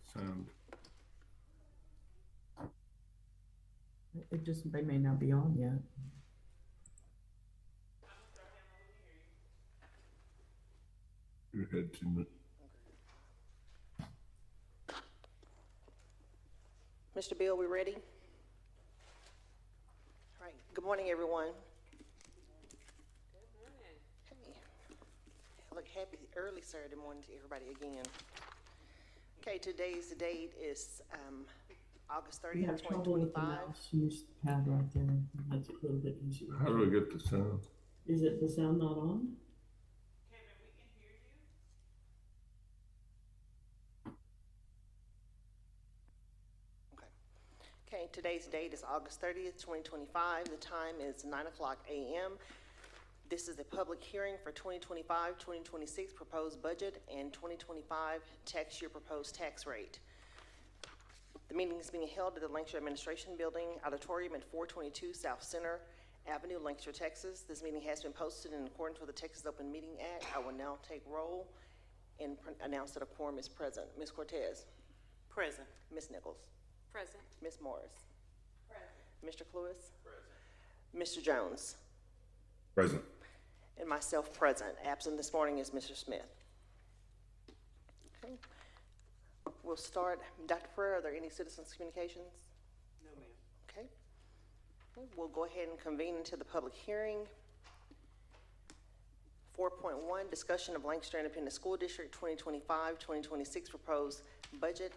sound. It just, they may not be on yet. Your head too much. Mr. Bill, we ready? All right. Good morning, everyone. Good morning. Hey. Look, happy early Saturday morning to everybody again. Okay, today's date is August You 30th, have trouble with the 2025. mouse, use the pad right there, it makes it a little bit easier. How do I get the sound? Is it the sound not on? Kevin, we can hear you. Okay, today's date is August 30th, 2025. The time is 9:00 a.m. This is a public hearing for 2025-2026 proposed budget and 2025 tax year proposed tax rate. The meeting is being held at the Lancaster Administration Building Auditorium at 422 South Center Avenue, Lancaster, Texas. This meeting has been posted in accordance with the Texas Open Meeting Act. I will now take roll and announce that a quorum is present. Ms. Cortez. Present. Ms. Nichols. Present. Ms. Morris. Present. Mr. Cluis. Present. Mr. Jones. Present. And myself present. Absent this morning is Mr. Smith. Okay. We'll start. Dr. Ferrer, are there any citizens' communications? No, ma'am. Okay. We'll go ahead and convene into the public hearing. 4.1, discussion of Lancaster Independent School District 2025-2026 proposed budget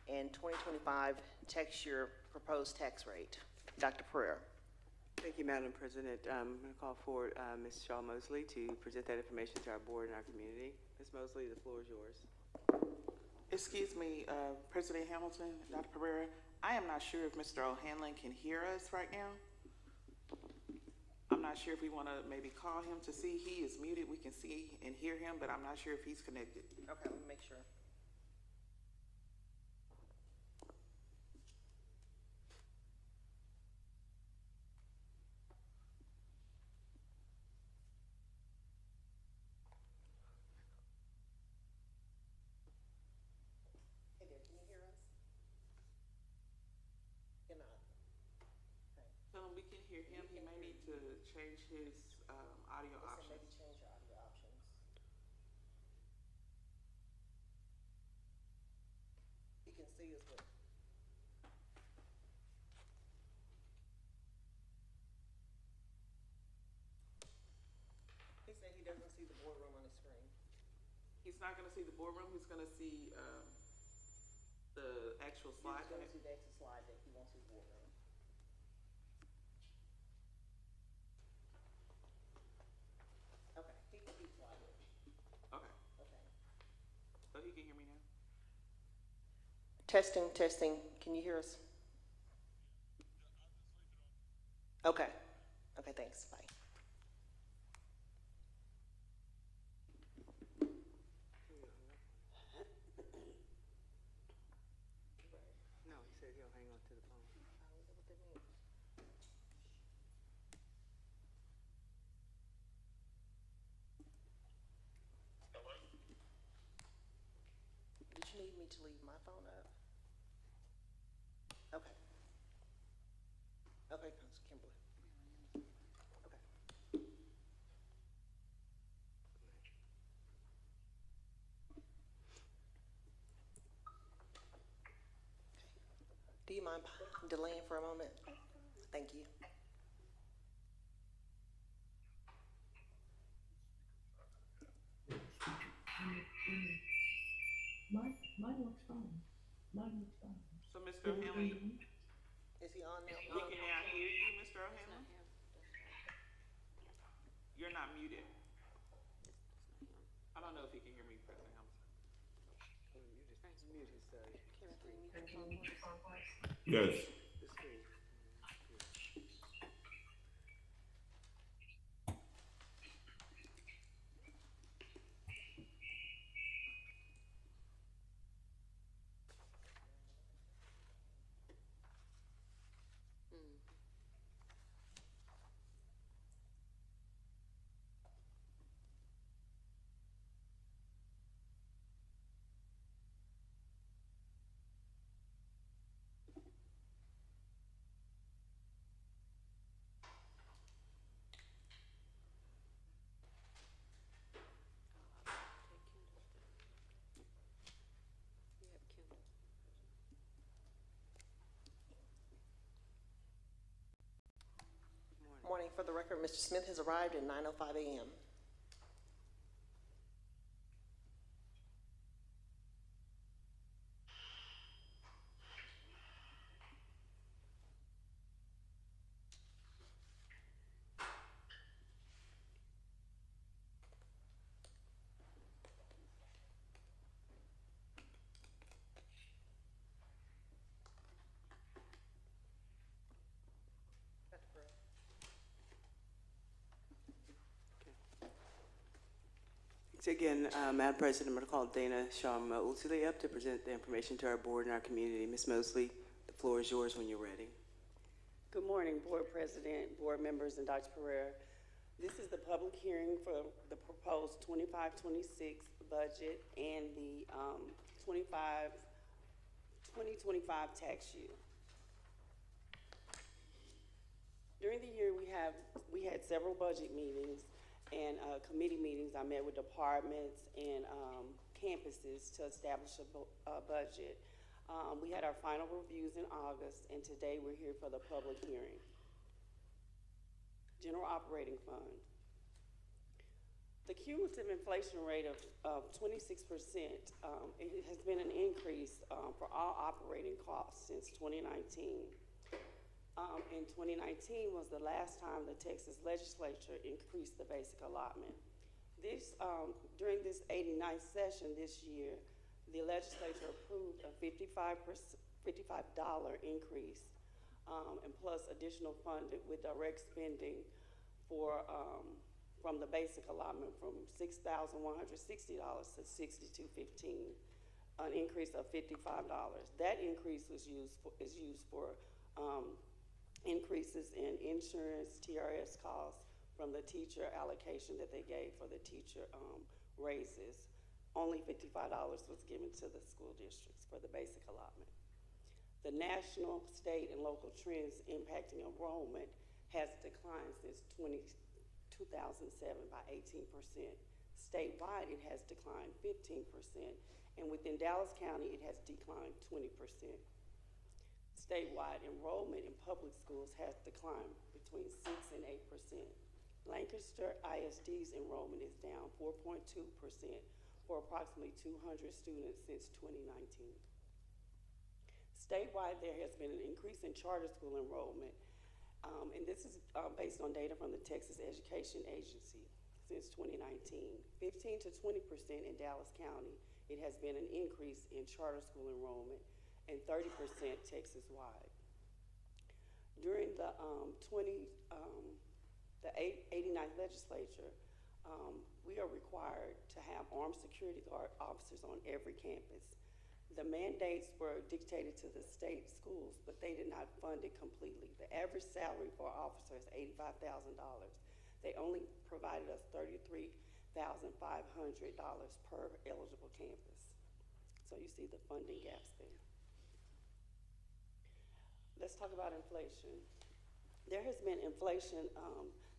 and 2025 tax year proposed tax rate. Dr. Pereira. Thank you, Madam President. I'm going to call for Ms. Shaw Mosley to present that information to our board and our community. Ms. Mosley, the floor is yours. Excuse me, President Hamilton, Dr. Pereira, I am not sure if Mr. O'Hanlon can hear us right now. I'm not sure if we want to maybe call him to see. He is muted. We can see and hear him, but I'm not sure if he's connected. Okay, let me make sure. Hey there, can you hear us? You're not. Tell him we can hear him. He may need to change his audio Listen, options. maybe change your audio options. He can see us, but he said he doesn't see the boardroom on the screen. He's not going to see the boardroom. He's going to see the actual slide He's going deck. to see the exit slide deck. He won't see the boardroom. Okay, he can keep sliding. Okay, Okay. so he can hear me now? Testing, testing. Can you hear us? Okay. Okay, thanks. Bye. No, he said he'll hang on to the phone. Did you need me to leave my phone up? Okay. Okay, Kimberly. Okay. Do you mind delaying for a moment? Thank you. Mine looks fine. Mine looks fine. So Mr. O'Hanlon, Is he on now? we can now hear you, Mr. O'Hanlon? You're not muted. I don't know if he can hear me, President Hamilton. Mute his Yes. the screen. For the record, Mr. Smith has arrived at 9:05 a.m. So again, Madam President, I'm going to call Dana Shaw Mosley up to present the information to our board and our community. Ms. Mosley, the floor is yours when you're ready. Good morning, Board President, board members, and Dr. Pereira. This is the public hearing for the proposed 25-26 budget and the 2025 tax year. During the year, we had several budget meetings and committee meetings. I met with departments and campuses to establish a budget. We had our final reviews in August, and today we're here for the public hearing. General Operating Fund. The cumulative inflation rate of 26%, it has been an increase for all operating costs since 2019. In 2019 was the last time the Texas legislature increased the basic allotment. During this 89th session this year, the legislature approved a $55 increase and plus additional funding with direct spending for from the basic allotment from $6,160 to $6,215, an increase of $55. That increase is used for increases in insurance, TRS costs from the teacher allocation that they gave for the teacher raises. Only $55 was given to the school districts for the basic allotment. The national, state, and local trends impacting enrollment has declined since 2007 by 18%. Statewide, it has declined 15%, and within Dallas County, it has declined 20%. Statewide, enrollment in public schools has declined between 6 and 8%. Lancaster ISD's enrollment is down 4.2% for approximately 200 students since 2019. Statewide, there has been an increase in charter school enrollment, and this is based on data from the Texas Education Agency since 2019. 15 to 20% in Dallas County, it has been an increase in charter school enrollment, and 30% Texas-wide. During the 89th legislature, we are required to have armed security guard officers on every campus. The mandates were dictated to the state schools, but they did not fund it completely. The average salary for an officer is $85,000. They only provided us $33,500 per eligible campus. So you see the funding gaps there. Let's talk about inflation. There has been inflation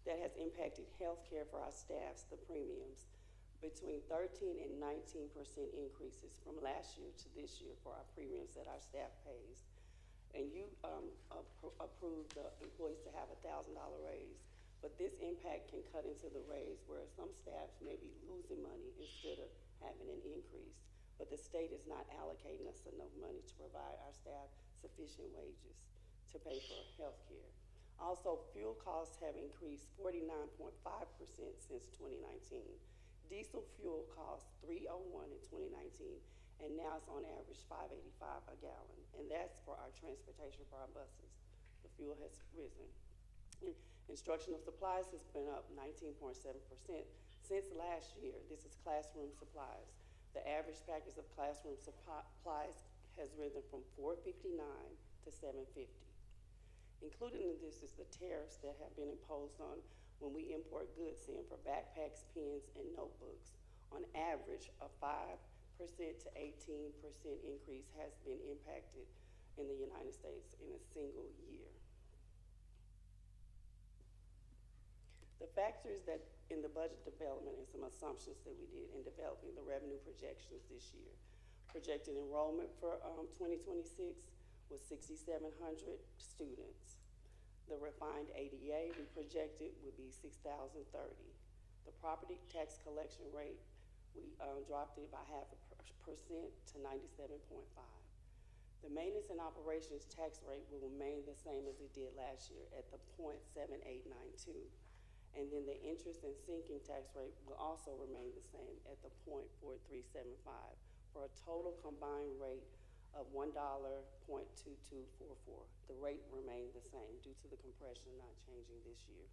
that has impacted healthcare for our staffs, the premiums, between 13 and 19% increases from last year to this year for our premiums that our staff pays. And you approved the employees to have a $1,000 raise, but this impact can cut into the raise where some staffs may be losing money instead of having an increase. But the state is not allocating us enough money to provide our staff sufficient wages to pay for health care. Also, fuel costs have increased 49.5% since 2019. Diesel fuel cost $3.01 in 2019, and now it's on average $5.85 a gallon, and that's for our transportation for our buses. The fuel has risen. Instructional supplies has been up 19.7% since last year. This is classroom supplies. The average package of classroom supplies has risen from $4.59 to $7.50. Included in this is the tariffs that have been imposed on when we import goods in for backpacks, pens, and notebooks. On average, a 5% to 18% increase has been impacted in the United States in a single year. The factors that in the budget development and some assumptions that we did in developing the revenue projections this year. Projected enrollment for 2026 was 6,700 students. The refined ADA we projected would be 6,030. The property tax collection rate, we dropped it by 0.5% to 97.5. The maintenance and operations tax rate will remain the same as it did last year at the 0.7892. And then the interest and sinking tax rate will also remain the same at the 0.4375 for a total combined rate of $1.2244. The rate remained the same due to the compression not changing this year.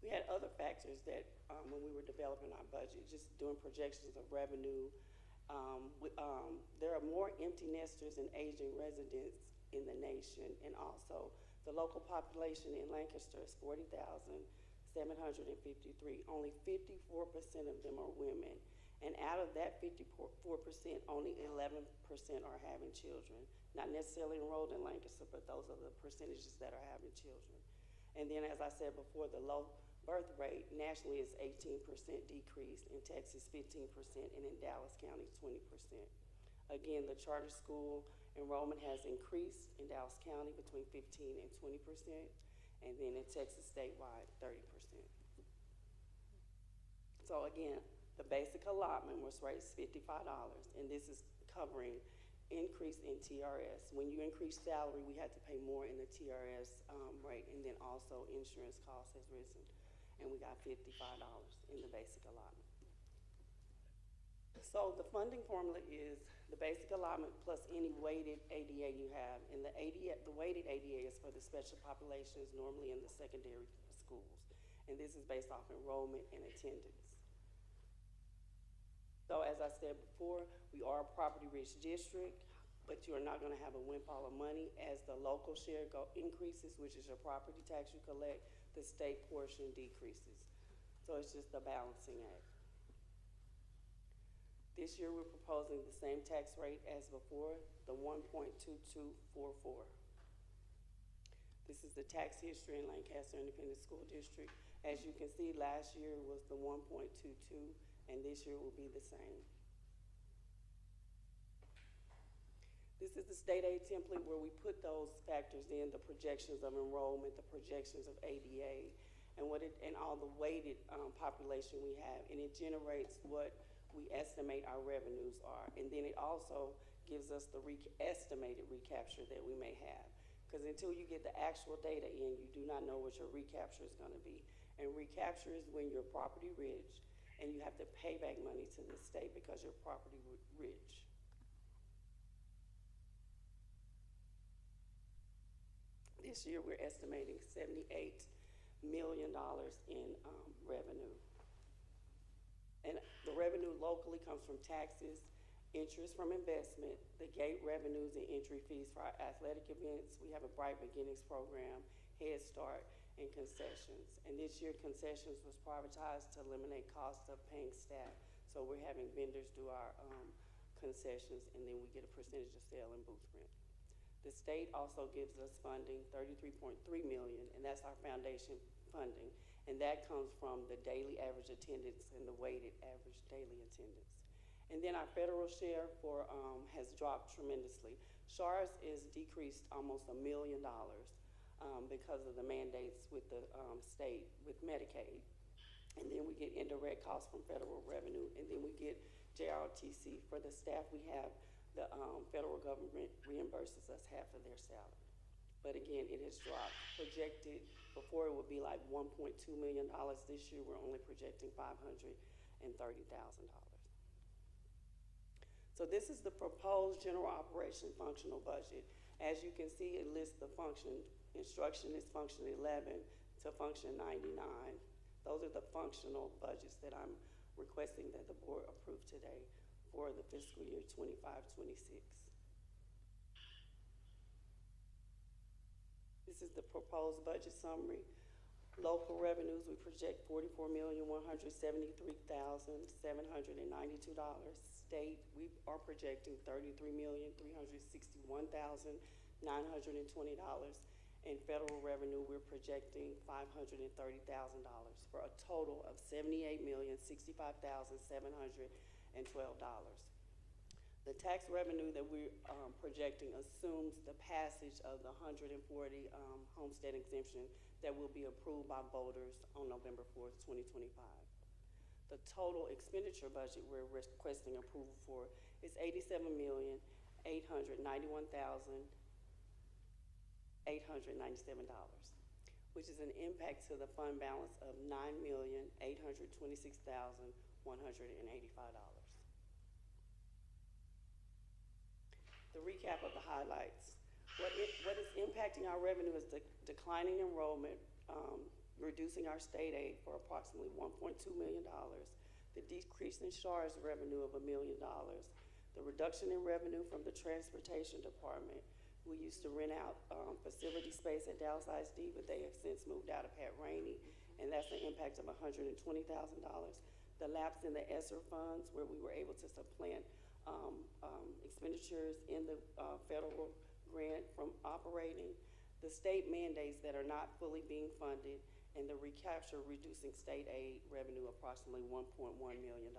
We had other factors that when we were developing our budget, just doing projections of revenue. There are more empty nesters and aging residents in the nation, and also the local population in Lancaster is 40,753. Only 54% of them are women, and out of that 54%, only 11% are having children. Not necessarily enrolled in Lancaster, but those are the percentages that are having children. And then, as I said before, the low birth rate nationally is 18% decrease, in Texas 15%, and in Dallas County 20%. Again, the charter school enrollment has increased in Dallas County between 15 and 20%, and then in Texas statewide 30%. So again, the basic allotment was raised $55, and this is covering increase in TRS. When you increase salary, we had to pay more in the TRS rate, and then also insurance costs has risen, and we got $55 in the basic allotment. So the funding formula is the basic allotment plus any weighted ADA you have, and the weighted ADA is for the special populations normally in the secondary schools, and this is based off enrollment and attendance. So as I said before, we are a property-rich district, but you are not going to have a windfall of money as the local share increases, which is your property tax you collect, the state portion decreases. So it's just a balancing act. This year we're proposing the same tax rate as before, the 1.2244. This is the tax history in Lancaster Independent School District. As you can see, last year was the 1.22, and this year will be the same. This is the state aid template where we put those factors in, the projections of enrollment, the projections of ADA, and all the weighted population we have, and it generates what we estimate our revenues are. And then it also gives us the estimated recapture that we may have. Because until you get the actual data in, you do not know what your recapture is going to be. And recapture is when you're property rich and you have to pay back money to the state because you're property rich. This year we're estimating $78 million in revenue. And the revenue locally comes from taxes, interest from investment, the gate revenues and entry fees for our athletic events. We have a Bright Beginnings program, Head Start, and concessions. And this year concessions was privatized to eliminate costs of paying staff. So we're having vendors do our concessions, and then we get a percentage of sale and booth rent. The state also gives us funding, $33.3 million, and that's our foundation funding. And that comes from the daily average attendance and the weighted average daily attendance. And then our federal share has dropped tremendously. SHARS is decreased almost $1 million because of the mandates with the state with Medicaid. And then we get indirect costs from federal revenue, and then we get JROTC. For the staff we have, the federal government reimburses us half of their salary. But again, it has dropped. Projected before it would be like $1.2 million. This year we're only projecting $530,000. So this is the proposed general operation functional budget. As you can see, it lists the function. Instruction is function 11 to function 99. Those are the functional budgets that I'm requesting that the board approve today for the fiscal year 25-26. This is the proposed budget summary. Local revenues, we project $44,173,792. State, we are projecting $33,361,920. And federal revenue, we're projecting $530,000 for a total of $78,065,712. The tax revenue that we're projecting assumes the passage of the 140 homestead exemption that will be approved by voters on November 4th, 2025. The total expenditure budget we're requesting approval for is $87,891,897, which is an impact to the fund balance of $9,826,185. The recap of the highlights. What is impacting our revenue is the declining enrollment, reducing our state aid for approximately $1.2 million, the decrease in SHARS revenue of $1 million, the reduction in revenue from the transportation department. We used to rent out facility space at Dallas ISD, but they have since moved out of Pat Rainey, and that's an impact of $120,000. The lapse in the ESSER funds, where we were able to supplant expenditures in the federal grant from operating, the state mandates that are not fully being funded, and the recapture reducing state aid revenue approximately $1.1 million.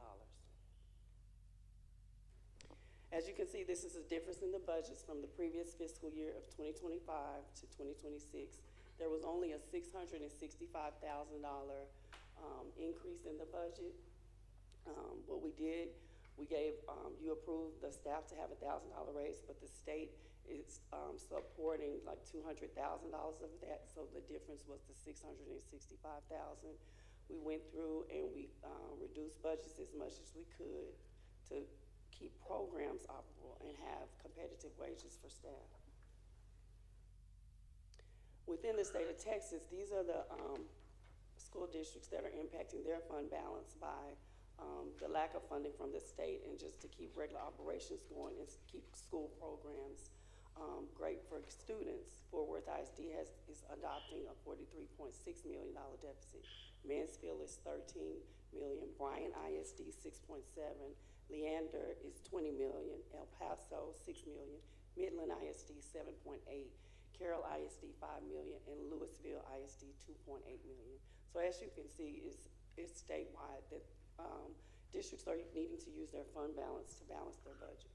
As you can see, this is a difference in the budgets from the previous fiscal year of 2025 to 2026. There was only a $665,000 increase in the budget. What we did, we gave, you approved the staff to have a $1,000 raise, but the state is supporting like $200,000 of that, so the difference was the $665,000. We went through and we reduced budgets as much as we could to keep programs operable and have competitive wages for staff. Within the state of Texas, these are the school districts that are impacting their fund balance by the lack of funding from the state, and just to keep regular operations going and keep school programs great for students. Fort Worth ISD is adopting a $43.6 million deficit. Mansfield is $13 million. Bryan ISD 6.7. Leander is $20 million. El Paso $6 million. Midland ISD 7.8. Carroll ISD $5 million, and Louisville ISD $2.8 million. So as you can see, it's statewide that districts are needing to use their fund balance to balance their budget.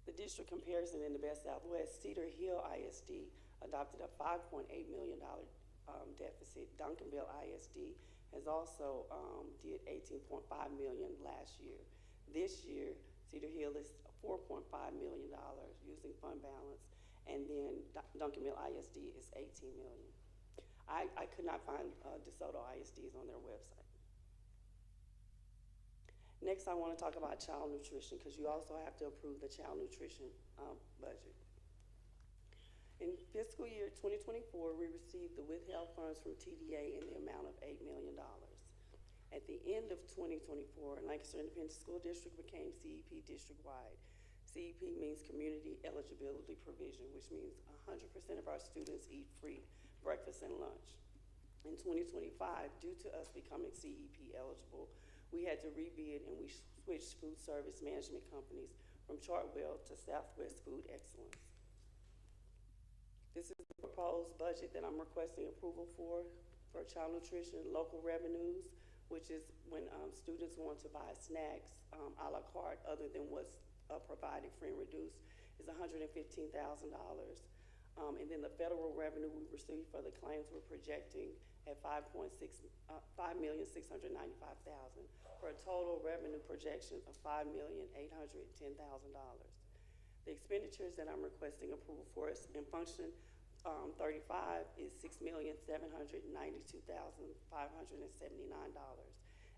The district comparison in the Best Southwest, Cedar Hill ISD adopted a $5.8 million deficit. Duncanville ISD has also did $18.5 million last year. This year, Cedar Hill is $4.5 million using fund balance, and then Duncanville ISD is $18 million. I could not find DeSoto ISDs on their website. Next, I want to talk about child nutrition, because you also have to approve the child nutrition budget. In fiscal year 2024, we received the withheld funds from TDA in the amount of $8 million. At the end of 2024, Lancaster Independent School District became CEP district-wide. CEP means Community Eligibility Provision, which means 100% of our students eat free breakfast and lunch. In 2025, due to us becoming CEP eligible, we had to rebid, and we switched food service management companies from Chartwell to Southwest Food Excellence. This is the proposed budget that I'm requesting approval for child nutrition. Local revenues, which is when students want to buy snacks a la carte other than what's provided free and reduced, is $115,000. And then the federal revenue we received for the claims we're projecting at $5,695,000 for a total revenue projection of $5,810,000. The expenditures that I'm requesting approval for is in function 35 is $6,792,579.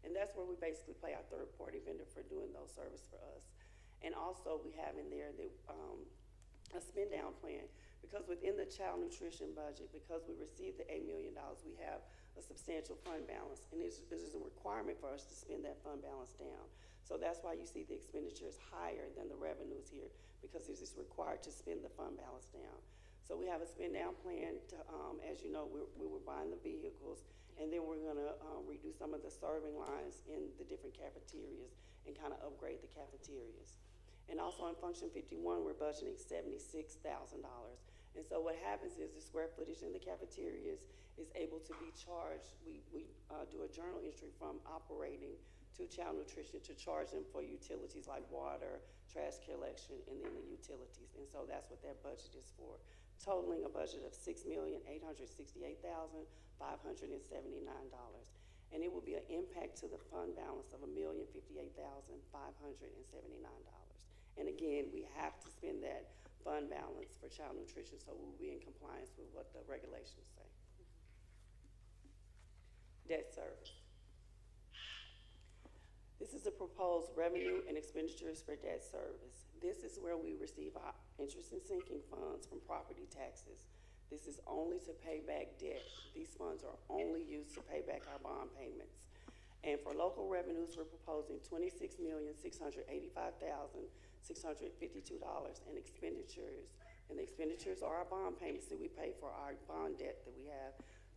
And that's where we basically pay our third-party vendor for doing those services for us. And also we have in there the, a spend down plan, because within the child nutrition budget, because we received the $8 million, we have a substantial fund balance, and this is a requirement for us to spend that fund balance down. So that's why you see the expenditures higher than the revenues here, because it is required to spend the fund balance down. So we have a spend down plan to, as you know, we were buying the vehicles, and then we're gonna redo some of the serving lines in the different cafeterias and kind of upgrade the cafeterias. And also in function 51, we're budgeting $76,000. And so what happens is the square footage in the cafeterias is able to be charged. We do a journal entry from operating to Child Nutrition to charge them for utilities like water, trash collection, and then the utilities. And so that's what that budget is for, totaling a budget of $6,868,579. And it will be an impact to the fund balance of $1,058,579. And again, we have to spend that fund balance for child nutrition, so we'll be in compliance with what the regulations say. Debt service. This is the proposed revenue and expenditures for debt service. This is where we receive our interest and sinking funds from property taxes. This is only to pay back debt. These funds are only used to pay back our bond payments. And for local revenues, we're proposing $26,685,652 in expenditures. And the expenditures are our bond payments that we pay for our bond debt that we have,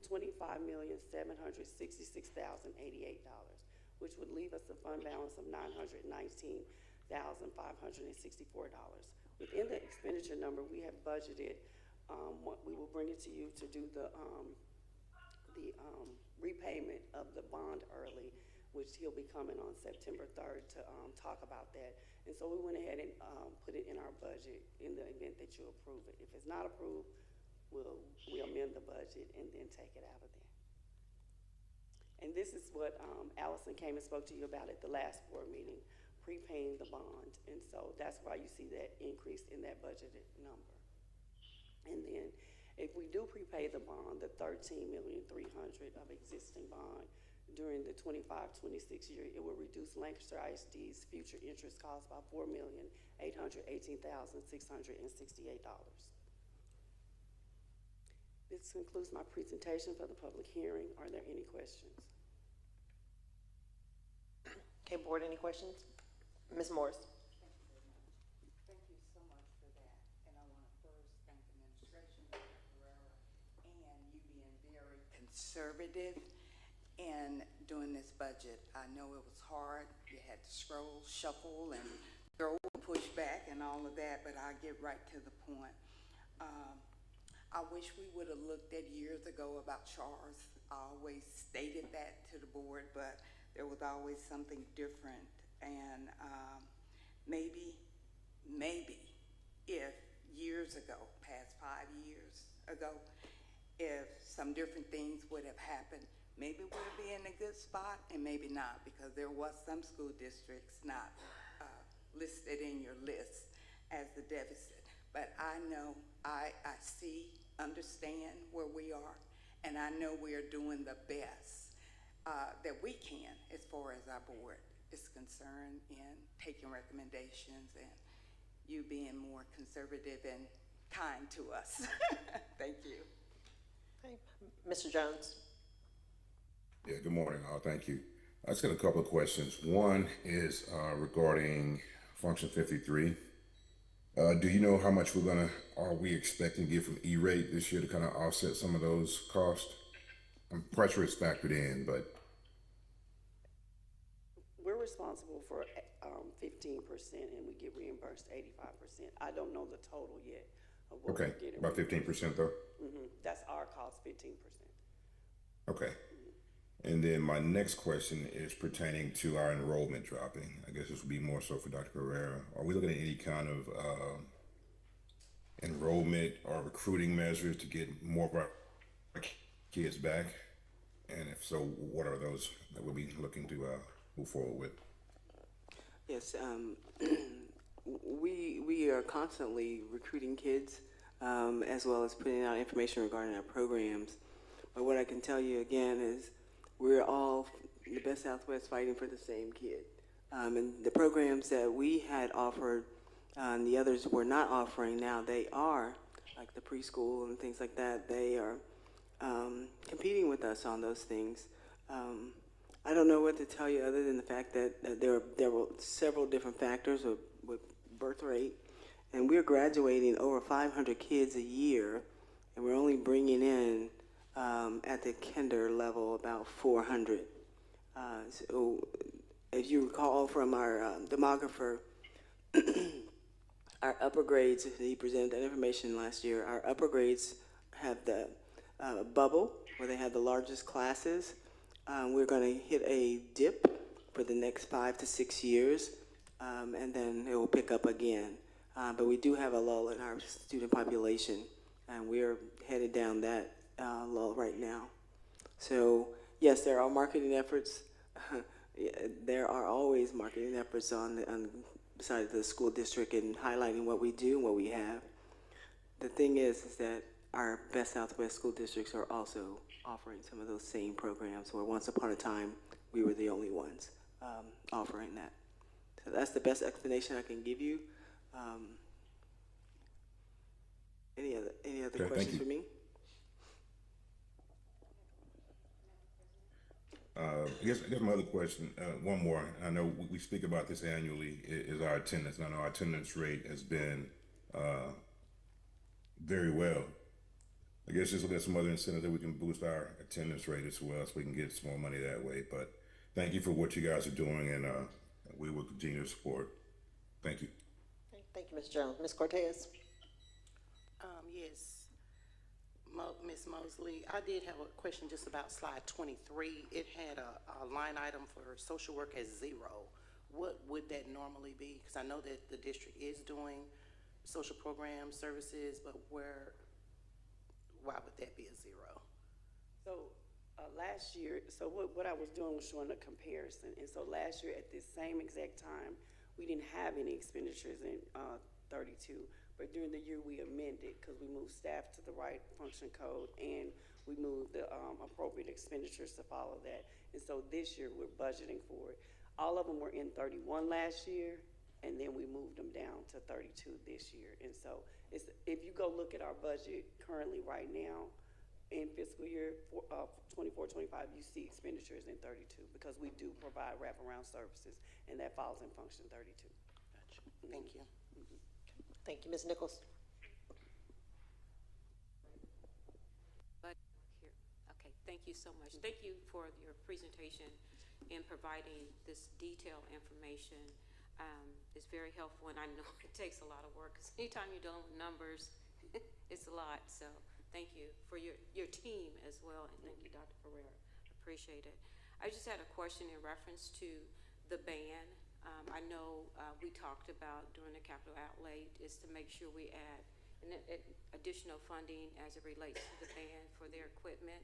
$25,766,088, which would leave us a fund balance of $919,564. Within the expenditure number, we have budgeted, we will bring it to you to do the repayment of the bond early, which he'll be coming on September 3rd to talk about that. And so we went ahead and put it in our budget in the event that you approve it. If it's not approved, we'll amend the budget and then take it out of there. And this is what Allison came and spoke to you about at the last board meeting, prepaying the bond. And so that's why you see that increase in that budgeted number. And then if we do prepay the bond, the $13,300,000 of existing bond during the 25-26 year, it will reduce Lancaster ISD's future interest costs by $4,818,668. This concludes my presentation for the public hearing. Are there any questions? Okay, board, any questions? Ms. Morris? Thank you so much for that. And I want to first thank the administration, Dr. Pereira, and you being very conservative in doing this budget. I know it was hard. You had to scroll, shuffle, and throw, push back, and all of that, but I'll get right to the point. I wish we would have looked at years ago about CHARS. I always stated that to the board, but there was always something different. And maybe if years ago, past 5 years ago, if some different things would have happened, maybe we'd be in a good spot and maybe not, because there was some school districts not listed in your list as the deficit. But I know, I see, understand where we are, and I know we are doing the best that we can as far as our board is concerned in taking recommendations and you being more conservative and kind to us. Thank you. Okay. Mr. Jones? Yeah, good morning, all. Thank you. I just got a couple of questions. One is regarding function 53. Do you know how much are we expecting to get from E-rate this year to kind of offset some of those costs? I'm quite sure it's factored in, but. We're responsible for 15% and we get reimbursed 85%. I don't know the total yet of what Okay, we're getting. about 15% though? That's our cost, 15%. Okay. And then my next question is pertaining to our enrollment dropping. I guess this would be more so for Dr. Pereira. Are we looking at any kind of enrollment or recruiting measures to get more of our kids back? And if so, what are those that we'll be looking to move forward with? Yes, we are constantly recruiting kids, as well as putting out information regarding our programs. But what I can tell you again is we're all the best Southwest fighting for the same kid. And the programs that we had offered and the others were not offering, now they are, like the preschool and things like that, they are competing with us on those things. I don't know what to tell you other than the fact that there were several different factors with birth rate, and we're graduating over 500 kids a year, and we're only bringing in at the kinder level about 400. So as you recall from our demographer, our upper grades, he presented that information last year, our upper grades have the bubble where they have the largest classes. We're going to hit a dip for the next 5 to 6 years, and then it will pick up again. But we do have a lull in our student population, and we're headed down that lull right now. So yes, there are marketing efforts. Yeah, there are always marketing efforts on the side of the school district and highlighting what we do and what we have. The thing is that our best Southwest school districts are also offering some of those same programs where once upon a time we were the only ones offering that. So that's the best explanation I can give you. Any other Okay, questions thank for me? I guess my other question, one more. I know we speak about this annually. Is our attendance? And I know our attendance rate has been very well. I guess just look at some other incentives that we can boost our attendance rate as well, so we can get some more money that way. But thank you for what you guys are doing, and we will continue to support. Thank you. Okay, thank you, Ms. Jones. Ms. Cortez? Yes, Ms. Mosley, I did have a question just about slide 23. It had a line item for social work as 0. What would that normally be? Because I know that the district is doing social program services, but why would that be a 0? So last year, so what I was doing was showing a comparison. And so last year at this same exact time, we didn't have any expenditures in 32. But during the year we amended because we moved staff to the right function code and we moved the appropriate expenditures to follow that. And so this year we're budgeting for it. All of them were in 31 last year, and then we moved them down to 32 this year. And so if you go look at our budget currently right now in fiscal year 24-25, you see expenditures in 32 because we do provide wraparound services, and that falls in function 32. Gotcha. Thank you. Thank you, Ms. Nichols. But here, okay, thank you so much. Thank you for your presentation and providing this detailed information. It's very helpful, and I know it takes a lot of work because anytime you're dealing with numbers, it's a lot. So thank you for your team as well, and thank you, Dr. Pereira. Appreciate it. I just had a question in reference to the band. I know we talked about during the capital outlay is to make sure we add additional funding as it relates to the band for their equipment.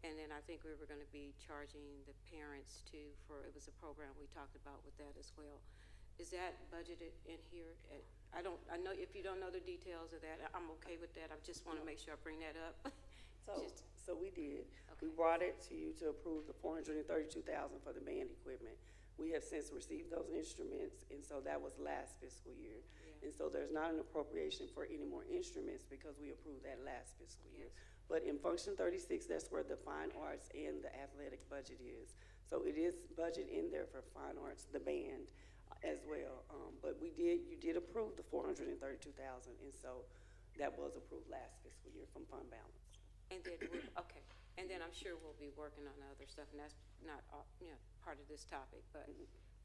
And then I think we were going to be charging the parents too it was a program we talked about with that as well. Is that budgeted in here? I know if you don't know the details of that, I'm okay with that. I just want to make sure I bring that up. So we did. Okay. We brought it to you to approve the $432,000 for the band equipment. We have since received those instruments, and so that was last fiscal year. Yeah. And so there's not an appropriation for any more instruments because we approved that last fiscal year. Yes. But in function 36, that's where the fine arts and the athletic budget is. So it is budget in there for fine arts, the band as well. But you did approve the $432,000, and so that was approved last fiscal year from fund balance. And then, okay. And then I'm sure we'll be working on other stuff, and that's not part of this topic, but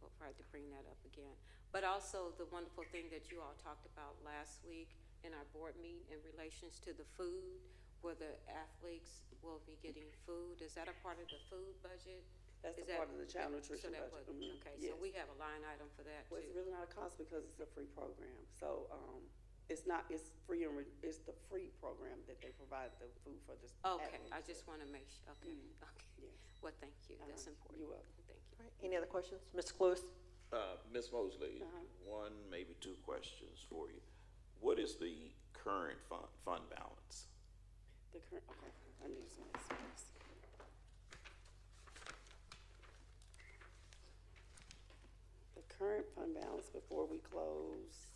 we'll try to bring that up again. But also the wonderful thing that you all talked about last week in our board meeting in relations to the food, where the athletes will be getting food. Is that a part of the food budget? That's part of the child nutrition so budget. Okay, Yes. so we have a line item for that Well, too. it's really not a cost because it's a free program. So it's free and it's the free program that they provide the food for the Okay, athletes. I just want to make sure, okay, okay. Yes. Well, thank you, that's important. You're welcome. Thank you. All right, any other questions? Mr. Cluess? Ms. Mosley, one, maybe two questions for you. What is the current fund balance? The current, okay, I need some space. The current fund balance before we close,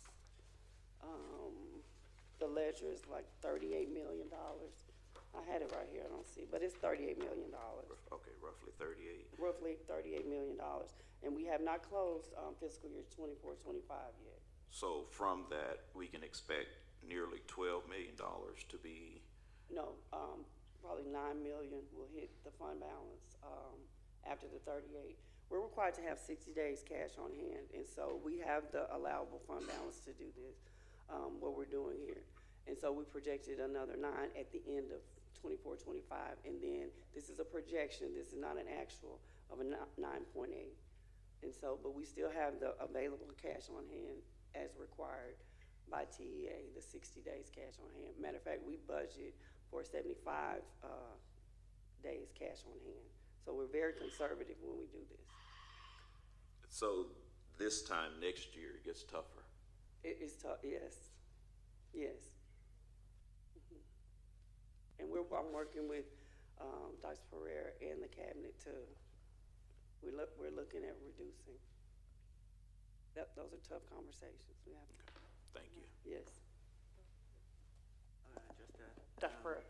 the ledger is like $38 million. I had it right here, I don't see, but it's $38 million. Okay, roughly 38. Roughly $38 million. And we have not closed fiscal year 24-25 yet. So from that, we can expect nearly $12 million to be, No, probably $9 million will hit the fund balance after the 38. We're required to have 60 days cash on hand, and so we have the allowable fund balance to do this, what we're doing here. And so we projected another 9 at the end of 24-25, and then this is a projection, this is not an actual, of a 9.8. And so, but we still have the available cash on hand as required by TEA, the 60 days cash on hand. Matter of fact, we budget for 75 days cash on hand. So we're very conservative when we do this. So this time next year it gets tougher. It is tough, yes, yes. Mhm. And I'm working with Dr. Pereira and the cabinet to, we're looking at reducing. Those are tough conversations we have. Thank you. Yes. Dr. Pereira.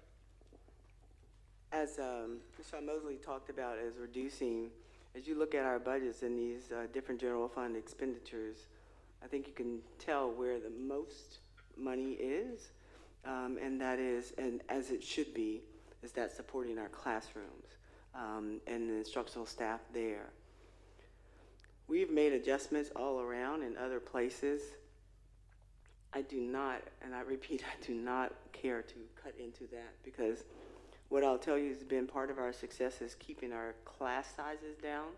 As Ms. Mosley talked about, as reducing, as you look at our budgets and these different general fund expenditures, I think you can tell where the most money is, and that is, and as it should be, is that supporting our classrooms and the instructional staff there. We've made adjustments all around in other places. I do not, and I repeat, I do not care to cut into that, because what I'll tell you has been part of our success is keeping our class sizes down.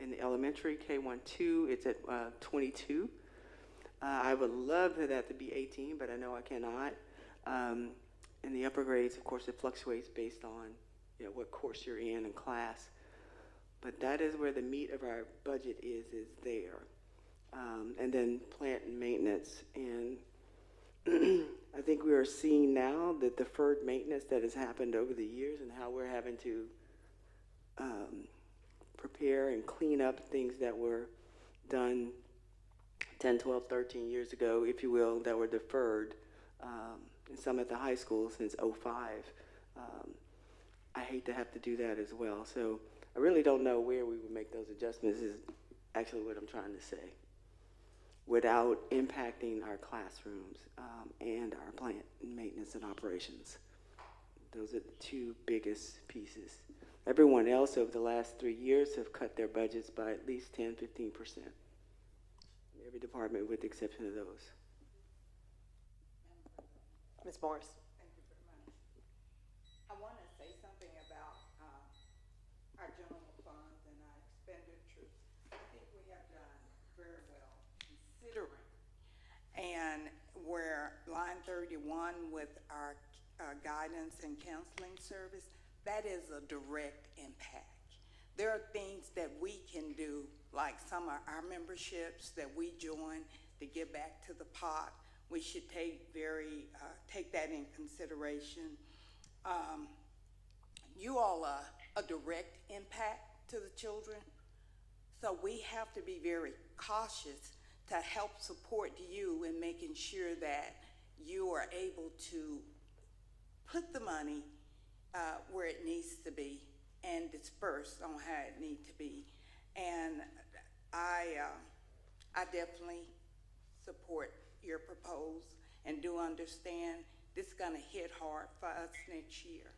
In the elementary, K-1-2, it's at 22. I would love for that to be 18, but I know I cannot. In the upper grades, of course, it fluctuates based on what course you're in class. But that is where the meat of our budget is there. And then plant and maintenance. And I think we are seeing now the deferred maintenance that has happened over the years and how we're having to prepare and clean up things that were done 10, 12, 13 years ago, if you will, that were deferred, and some at the high school since '05. I hate to have to do that as well. So I really don't know where we would make those adjustments is actually what I'm trying to say, without impacting our classrooms and our plant maintenance and operations. Those are the two biggest pieces. Everyone else over the last 3 years have cut their budgets by at least 10, 15%. Every department with the exception of those. Ms. Morris. Thank you very much. I want to say something about our general funds and our expenditures. I think we have done very well considering. And where line 31 with our guidance and counseling service, that is a direct impact. There are things that we can do, like some of our memberships that we join to give back to the pot. We should take that in consideration. You all are a direct impact to the children, so we have to be very cautious to help support you in making sure that you are able to put the money where it needs to be and disperse on how it needs to be. And I definitely support your proposal and do understand this is gonna hit hard for us next year.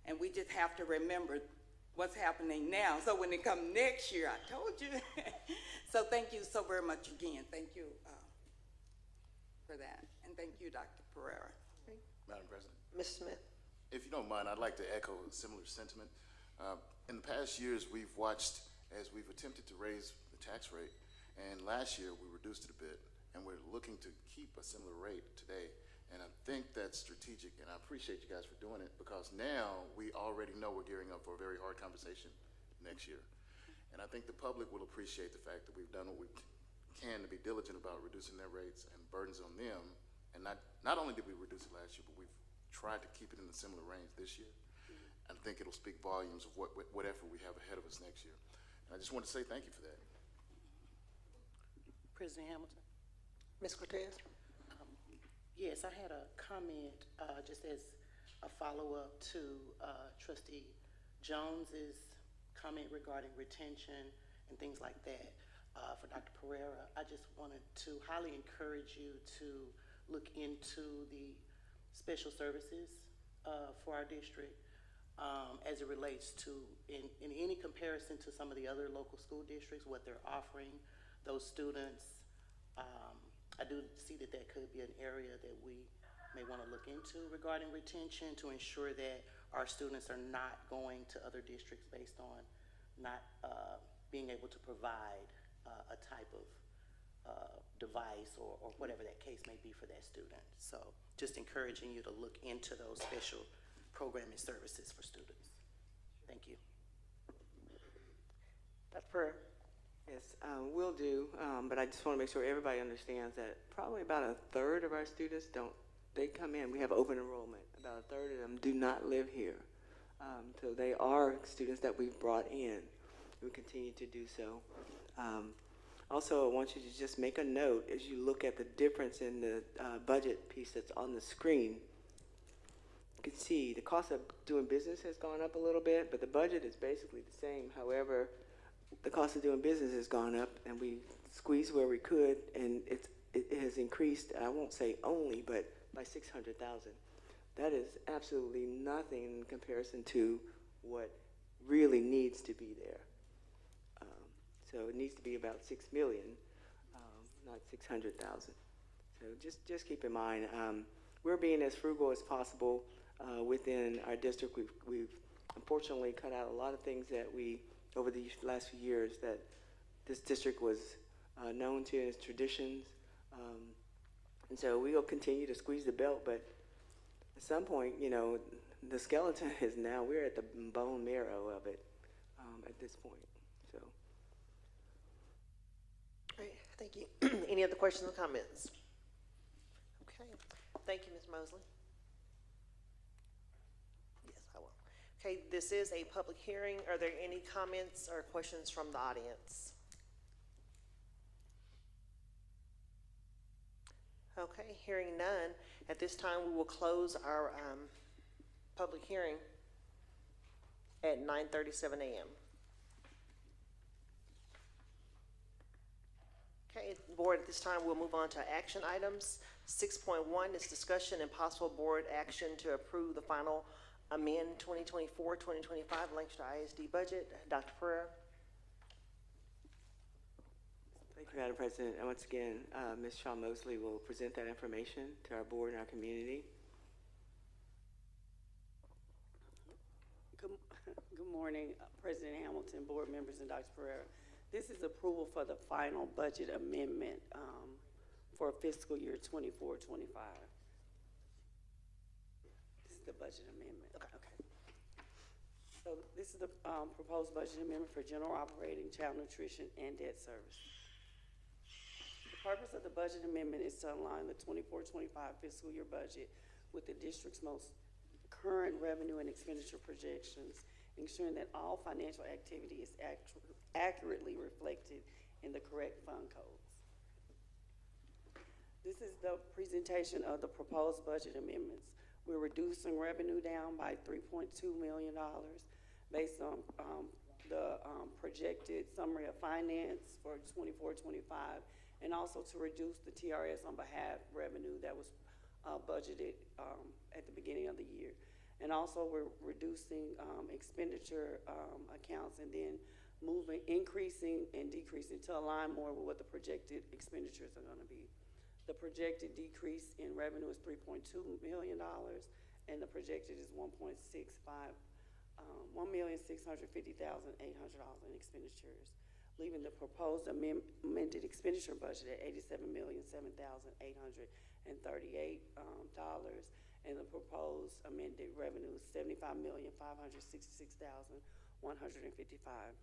And we just have to remember what's happening now. So when it comes next year, I told you. So thank you so very much again. Thank you for that. And thank you, Dr. Pereira. Madam President. Ms. Smith. If you don't mind, I'd like to echo a similar sentiment. In the past years, we've watched as we've attempted to raise the tax rate, and last year we reduced it a bit, and we're looking to keep a similar rate today. And I think that's strategic, and I appreciate you guys for doing it, because now we already know we're gearing up for a very hard conversation next year. And I think the public will appreciate the fact that we've done what we can to be diligent about reducing their rates and burdens on them. And not only did we reduce it last year, but we've tried to keep it in a similar range this year. I think it'll speak volumes of what effort we have ahead of us next year. And I just want to say thank you for that. President Hamilton? Ms. Cortez. Yes, I had a comment just as a follow-up to Trustee Jones's comment regarding retention and things like that. For Dr. Pereira, I just wanted to highly encourage you to look into the special services for our district as it relates to, in any comparison to some of the other local school districts, what they're offering those students. I do see that that could be an area that we may want to look into regarding retention to ensure that our students are not going to other districts based on not being able to provide a type of device or whatever that case may be for that student. So just encouraging you to look into those special programming services for students. Thank you. Dr. Pereira? Yes, will do, but I just want to make sure everybody understands that probably about a third of our students they come in, we have open enrollment. About a third of them do not live here. So they are students that we've brought in. We continue to do so. Also, I want you to just make a note as you look at the difference in the budget piece that's on the screen. You can see the cost of doing business has gone up a little bit, but the budget is basically the same. However, the cost of doing business has gone up, and we squeezed where we could, and it has increased, I won't say only, but by $600,000. That is absolutely nothing in comparison to what really needs to be there. So it needs to be about $6 million, not $600,000. So just keep in mind, we're being as frugal as possible within our district. We've unfortunately cut out a lot of things that over the last few years that this district was known to as traditions. And so we will continue to squeeze the belt, but at some point, the skeleton is now, we're at the bone marrow of it at this point, so. All right, thank you. Any other questions or comments? Okay, thank you, Ms. Mosley. Yes, I will. Okay, this is a public hearing. Are there any comments or questions from the audience? Okay, hearing none. At this time, we will close our public hearing at 9:37 a.m. Okay, board, at this time, we'll move on to action items. 6.1 is discussion and possible board action to approve the final amend 2024-2025 Lancaster ISD budget. Dr. Pereira. Thank you, Madam President. And once again, Ms. Shaw Mosley will present that information to our board and our community. Good morning, President Hamilton, board members, and Dr. Pereira. This is approval for the final budget amendment for fiscal year 24-25. This is the budget amendment. Okay. So this is the proposed budget amendment for general operating, child nutrition, and debt service. The purpose of the budget amendment is to align the 24-25 fiscal year budget with the district's most current revenue and expenditure projections, ensuring that all financial activity is accurately reflected in the correct fund codes. This is the presentation of the proposed budget amendments. We're reducing revenue down by $3.2 million based on the projected summary of finance for 24-25, and also to reduce the TRS on behalf revenue that was budgeted at the beginning of the year. And also we're reducing expenditure accounts and then increasing and decreasing to align more with what the projected expenditures are going to be. The projected decrease in revenue is $3.2 million, and the projected is $1,650,800 in expenditures, leaving the proposed amended expenditure budget at $87,007,838, and the proposed amended revenue is $75,566,155.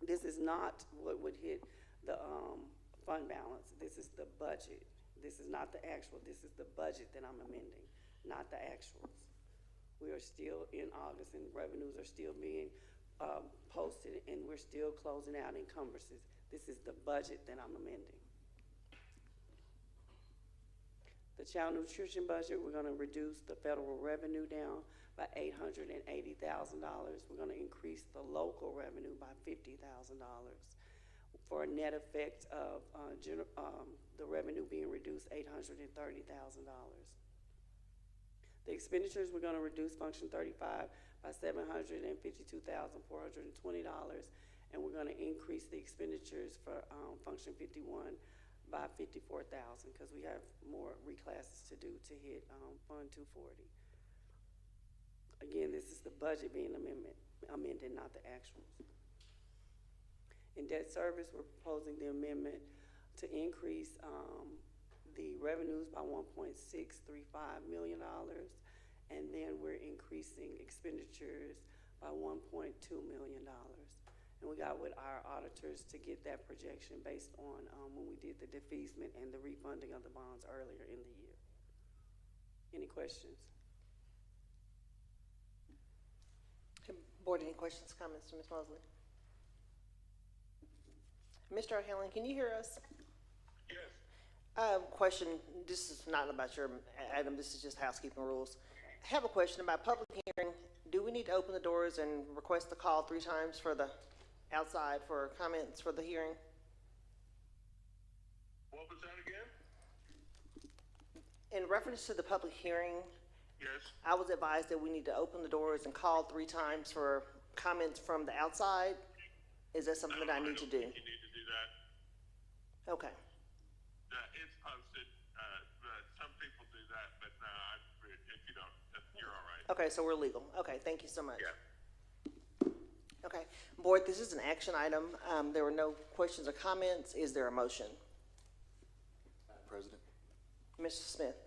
This is not what would hit the fund balance. This is the budget. This is not the actual. This is the budget that I'm amending, not the actuals. We are still in August, and revenues are still being posted, and we're still closing out encumbrances. This is the budget that I'm amending. The child nutrition budget, we're going to reduce the federal revenue down by $880,000. We're going to increase the local revenue by $50,000 for a net effect of the revenue being reduced $830,000. The expenditures, we're going to reduce function 35 by $752,420, and we're going to increase the expenditures for function 51 by $54,000 because we have more reclasses to do to hit Fund 240. Again, this is the budget being amended, not the actuals. In debt service, we're proposing the amendment to increase, the revenues by $1.635 million. And then we're increasing expenditures by $1.2 million. And we got with our auditors to get that projection based on, when we did the defeasance and the refunding of the bonds earlier in the year. Any questions? Board, any questions, comments from Ms. Mosley? Mr. O'Hanlon, can you hear us? Yes. Question, this is not about your item, this is just housekeeping rules. I have a question about public hearing. Do we need to open the doors and request the call 3 times for the outside for comments for the hearing? What was that again? In reference to the public hearing, Yes. I was advised that we need to open the doors and call 3 times for comments from the outside. Is that something that I need to do? You need to do that. Okay. It's posted. Some people do that, but if you don't, you're all right. Okay, so we're legal. Okay, thank you so much. Yeah. Okay, board, this is an action item. There were no questions or comments. Is there a motion? Madam President, Mr. Smith,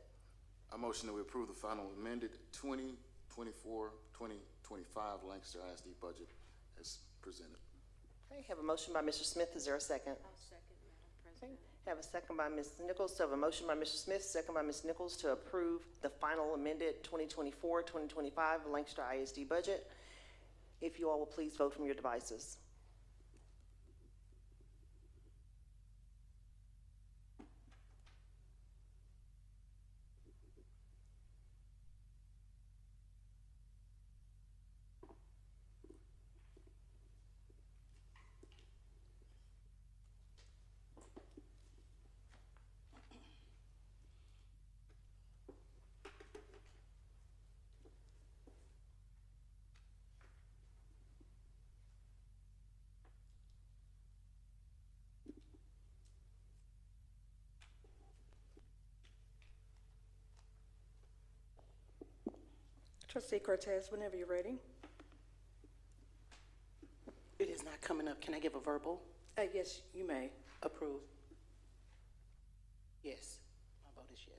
I motion that we approve the final amended 2024-2025 Lancaster ISD budget as presented. okay, have a motion by Mr. Smith. Is there a second? I'll second, Madam President. Have a second by Ms. Nichols. So have a motion by Mr. Smith, second by Ms. Nichols to approve the final amended 2024-2025 Lancaster ISD budget. If you all will please vote from your devices. Trustee Cortez, whenever you're ready. It is not coming up. Can I give a verbal? Yes, you may. Approve. Yes. My vote is yes.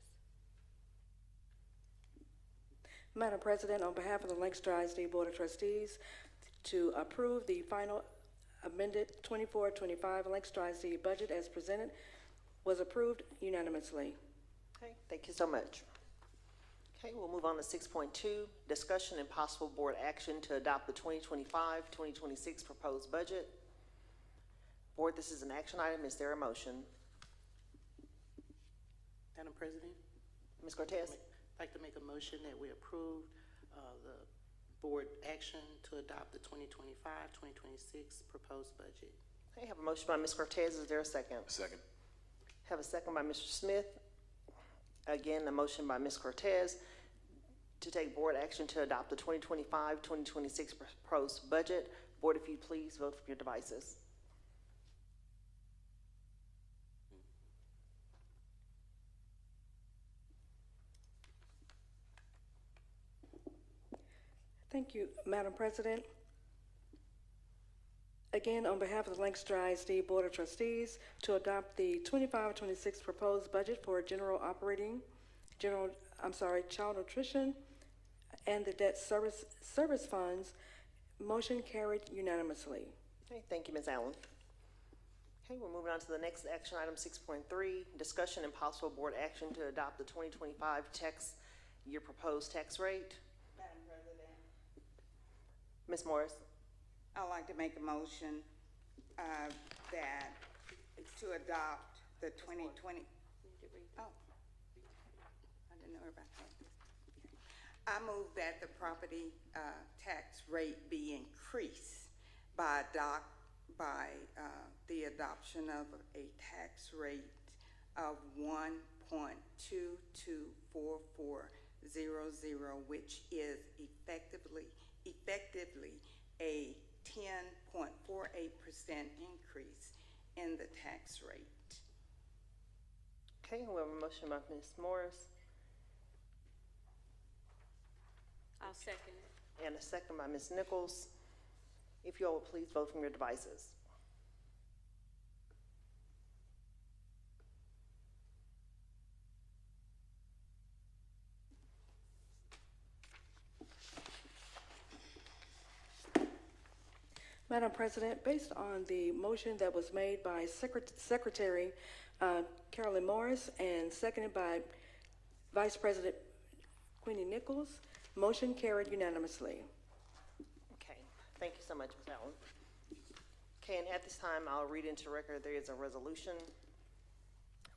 Madam President, on behalf of the Lancaster ISD Board of Trustees, to approve the final amended 24-25 Lancaster ISD budget as presented was approved unanimously. Okay, thank you so much. Okay, we'll move on to 6.2, discussion and possible board action to adopt the 2025-2026 proposed budget. Board, this is an action item. Is there a motion? Madam President, Ms. Cortez? I'd like to make a motion that we approve the board action to adopt the 2025-2026 proposed budget. Okay, have a motion by Ms. Cortez. Is there a second? Second. Have a second by Mr. Smith. Again, a motion by Ms. Cortez to take board action to adopt the 2025-2026 proposed budget. Board, if you please vote from your devices. Thank you, Madam President. Again, on behalf of the Lancaster ISD Board of Trustees, to adopt the 25-26 proposed budget for child nutrition and the debt service funds, motion carried unanimously. Okay, thank you, Ms. Allen. Okay, we're moving on to the next action item, 6.3, discussion and possible board action to adopt the 2025 tax year proposed tax rate. Madam President, Ms. Morris? I'd like to make a motion that to adopt the 2020. Oh, I didn't know about that. I move that the property tax rate be increased by the adoption of a tax rate of 1.224400, which is effectively a 10.48% increase in the tax rate. Okay, we have a motion by Ms. Morris I'll second it. and a second by Ms. Nichols. If you all will please vote from your devices. Madam President, based on the motion that was made by Secretary Carolyn Morris and seconded by Vice President Queenie Nichols, motion carried unanimously. Okay, thank you so much, Ms. Allen. Okay, and at this time, I'll read into record there is a resolution.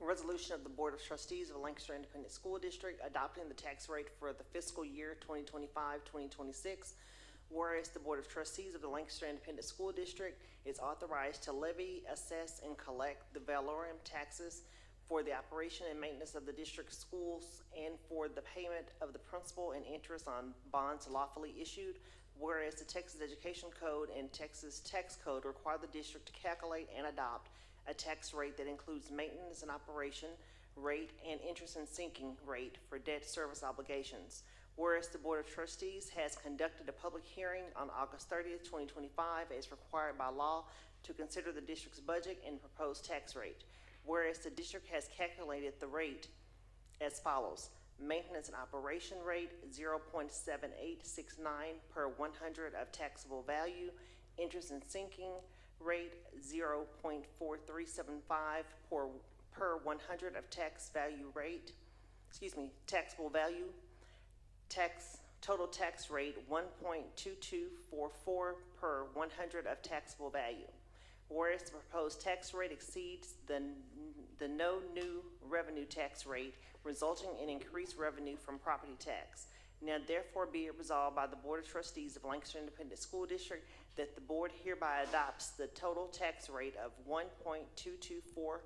A resolution of the Board of Trustees of Lancaster Independent School District adopting the tax rate for the fiscal year 2025-2026. Whereas the Board of Trustees of the Lancaster Independent School District is authorized to levy, assess, and collect the valorem taxes for the operation and maintenance of the district schools and for the payment of the principal and interest on bonds lawfully issued. Whereas the Texas Education Code and Texas Tax Code require the district to calculate and adopt a tax rate that includes maintenance and operation rate and interest and sinking rate for debt service obligations. Whereas the Board of Trustees has conducted a public hearing on August 30th, 2025, as required by law to consider the district's budget and proposed tax rate. Whereas the district has calculated the rate as follows: maintenance and operation rate 0.7869 per 100 of taxable value, interest and sinking rate 0.4375 per 100 of taxable value, total tax rate 1.2244 per 100 of taxable value. Whereas the proposed tax rate exceeds the no new revenue tax rate, resulting in increased revenue from property tax. Now therefore be it resolved by the Board of Trustees of Lancaster Independent School District that the board hereby adopts the total tax rate of 1.2244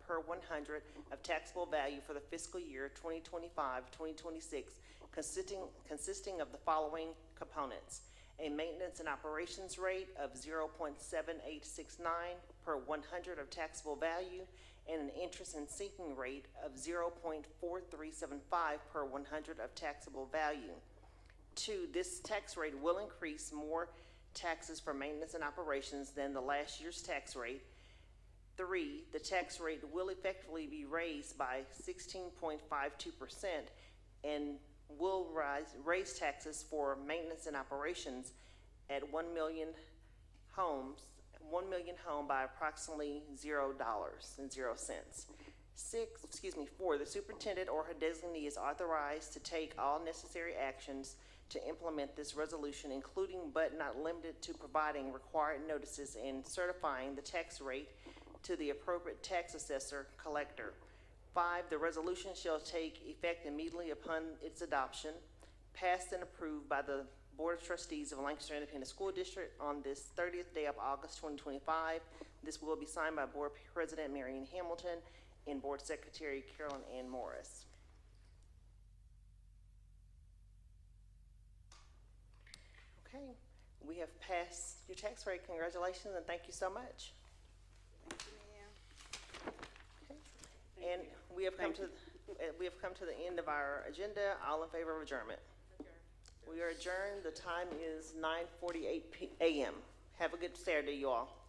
per 100 of taxable value for the fiscal year 2025-2026, consisting of the following components: a maintenance and operations rate of 0.7869 per 100 of taxable value, and an interest and sinking rate of 0.4375 per 100 of taxable value. 2, this tax rate will increase more taxes for maintenance and operations than the last year's tax rate. 3, the tax rate will effectively be raised by 16.52% and will raise taxes for maintenance and operations at 1 million home by approximately $0.00. 4, the superintendent or her designee is authorized to take all necessary actions to implement this resolution, including but not limited to providing required notices and certifying the tax rate to the appropriate tax assessor collector. 5, the resolution shall take effect immediately upon its adoption, passed and approved by the Board of Trustees of Lancaster Independent School District on this 30th day of August 2025. This will be signed by Board President Marion Hamilton and Board Secretary Carolyn Ann Morris. Okay, we have passed your tax rate. Congratulations and thank you so much. Thank you, ma'am. Okay. And we have come to the end of our agenda. All in favor of adjournment? We are adjourned. The time is 9:48 a.m. Have a good Saturday, you all.